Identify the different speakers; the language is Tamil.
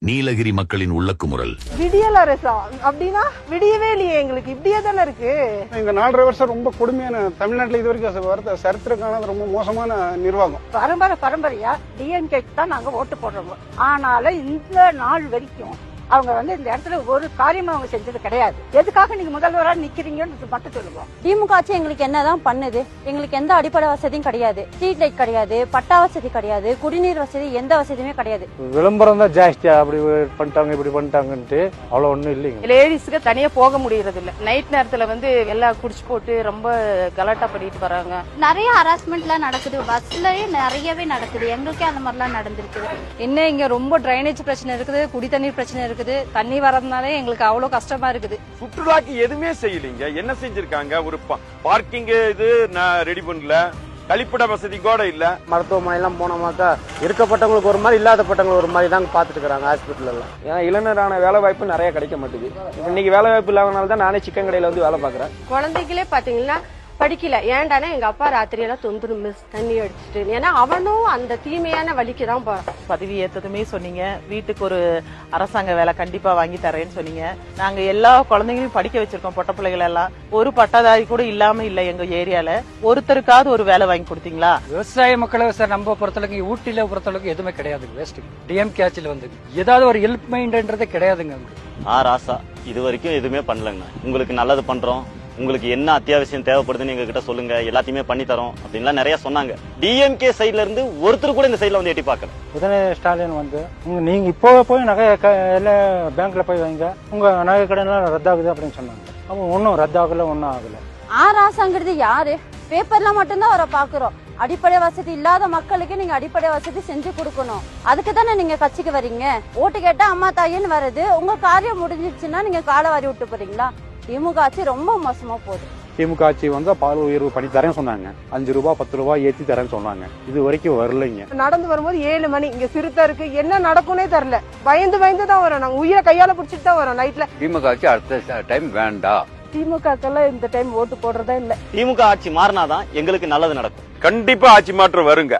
Speaker 1: நீலகிரி மக்களின் உள்ளக்குமுறல்.
Speaker 2: விடியல் அரசா அப்படின்னா விடியவே இல்லையே, எங்களுக்கு இப்படியே தானே இருக்கு.
Speaker 3: இந்த 4.5 வருஷம் ரொம்ப கொடுமையான, தமிழ்நாட்டில் இது வரைக்கும் சரித்திரம் காணாத ரொம்ப மோசமான நிர்வாகம்.
Speaker 2: பரம்பரையா டிஎம்கே தான் நாங்க ஓட்டு போடுறோம். ஆனாலும் இந்த நாள் வரைக்கும் அவங்க இந்த இடத்துல ஒரு காரியமும் அவங்க செஞ்சது கிடையாது. எதுக்காக நீங்க முதல்வரா நிக்கிறீங்கன்னு மட்டும் சொல்லுவோம்.
Speaker 4: திமுக ஆட்சி எங்களுக்கு என்னதான் பண்ணுது? எங்களுக்கு எந்த அடிப்படை வசதியும் கிடையாது. ஸ்ட்ரீட் லைட் கிடையாது, பட்டா வசதி கிடையாது, குடிநீர் வசதி எந்த வசதியுமே கிடையாது.
Speaker 5: விளம்பரம் தான் ஜாஸ்தியா, அப்படி பண்ணிட்டாங்க இப்படி பண்ணிட்டாங்கன்ட்டு அவ்வளவு ஒண்ணும் இல்லைங்க.
Speaker 6: லேடிஸ்க்கு தனியா போக முடியறது இல்ல. நைட் நேரத்துல எல்லாம் குடிச்சு போட்டு ரொம்ப கலாட்டா பண்ணிட்டு வராங்க.
Speaker 4: நிறைய ஹராஸ்மெண்ட்லாம் நடக்குது, பஸ்லயே நிறையவே நடக்குது. எங்களுக்கே அந்த மாதிரிலாம் நடந்திருக்குது.
Speaker 6: இன்னும் இங்க ரொம்ப டிரைனேஜ் பிரச்சனை இருக்குது, குடி தண்ணீர் பிரச்சனை இருக்குது. தண்ணி வரதுனாலே எங்களுக்கு அவ்வளவு கஷ்டமா இருக்குது.
Speaker 7: சுற்றுலாக்கு எதுவுமே செய்யலீங்க. என்ன செஞ்சிருக்காங்க? ஒரு பார்க்கிங் இது ரெடி பண்ணல, கழிப்பிட வசதி கூட இல்ல.
Speaker 5: மருத்துவமனை எல்லாம் போனோமாக்கா இருக்கப்பட்டவங்களுக்கு ஒரு மாதிரி, இல்லாதப்பட்டவங்களுக்கு ஒரு மாதிரி தாங்க பாத்துட்டு இருக்காங்க ஹாஸ்பிட்டல் எல்லாம்.
Speaker 8: ஏன்னா இளைஞரான வேலை வாய்ப்பு நிறைய கிடைக்க மாட்டேங்குது. இன்னைக்கு வேலை வாய்ப்பு இல்லாதனால தான் நானே சிக்கன் கடையில வேலை பாக்குறேன்.
Speaker 6: குழந்தைகளே பாத்தீங்கன்னா படிக்கல. ஏன்டானா எங்க அப்பா ராத்திரி எல்லாம் தொந்தரும் மிஸ் தண்ணி அடிச்சுட்டு, ஏன்னா அவனும் அந்த தீமையான வழிக்கு தான் போறான்.
Speaker 9: பதவி ஏற்றதுமே சொன்னீங்க, வீட்டுக்கு ஒரு அரசாங்க வேலை கண்டிப்பா வாங்கி தரேன்னு சொன்னீங்க. நாங்க எல்லா குழந்தைங்களையும் படிக்க வச்சிருக்கோம், பொட்ட பிள்ளைகள் எல்லாம். ஒரு பட்டாதாரி கூட இல்லாம இல்ல எங்க ஏரியால. ஒருத்தருக்காவது ஒரு வேலை வாங்கி கொடுத்தீங்களா?
Speaker 10: விவசாய மக்களை சார் நம்ம பொறுத்தளவுக்கு ஊட்டியில பொறுத்தளவுக்கு எதுவுமே கிடையாது. வேஸ்ட் டிஎம்கே ஆட்சியில் ஏதாவது ஒரு ஹெல்ப் மைண்ட்ன்றதே கிடையாதுங்க.
Speaker 11: ராசா இது வரைக்கும் எதுவுமே பண்ணலங்க. உங்களுக்கு நல்லது பண்றோம், உங்களுக்கு என்ன அத்தியாவசியம் தேவைப்படுதுன்னு எங்க கிட்ட சொல்லுங்க, எல்லாத்தையுமே பண்ணி தரோம் அப்படின்லாம் நிறைய சொன்னாங்க. டிஎம்கே சைட்ல இருந்து ஒருத்தர் கூட இந்த சைட்ல எட்டி பார்க்கல.
Speaker 5: உடனே ஸ்டாலின் நீங்க இப்போ போய் நகை எல்லாம் பேங்க்ல போய் வாங்க, உங்க நகை கடன் எல்லாம் ரத்தாகுது அப்படின்னு சொன்னாங்க. அவங்க ஒன்னும் ரத்தாகல, ஒன்னும் ஆகல.
Speaker 4: ராசாங்கிறது யாரு? பேப்பர்ல மட்டும்தான் அவரை பாக்குறோம். அடிப்படை வசதி இல்லாத மக்களுக்கு நீங்க அடிப்படை வசதி செஞ்சு கொடுக்கணும். அதுக்கு தானே நீங்க கட்சிக்கு வரீங்க. ஓட்டு கேட்டா அம்மா தாயின்னு வருது. உங்க காரியம் முடிஞ்சிருச்சுன்னா நீங்க காலை வாரி விட்டு போறீங்களா? திமுக ஆட்சி ரொம்ப மோசமா போகுது.
Speaker 5: திமுக ஆட்சி பால் உயர்வு பண்ணி தரேன்னு சொன்னாங்க. 5 ரூபாய் 10 ரூபாய் ஏற்றி தரேன்னு சொன்னாங்க. இது வரைக்கும் வரலைங்க.
Speaker 2: நடந்து வரும்போது 7 மணி இங்க சிறுத்தை இருக்கு, என்ன நடக்கும்னே தெரியல. பயந்து தான் வரோம். நாங்க உயிரை கையால பிடிச்சிட்டு தான் வரோம் நைட்ல.
Speaker 7: திமுக ஆட்சி அடுத்த டைம் வேண்டாம்.
Speaker 2: திமுகக்கெல்லாம் இந்த டைம் ஓட்டு போடுறதா இல்ல.
Speaker 11: திமுக ஆட்சி மாறினாதான் எங்களுக்கு நல்லது நடக்கும்.
Speaker 7: கண்டிப்பா ஆட்சி மாற்றம் வருங்க.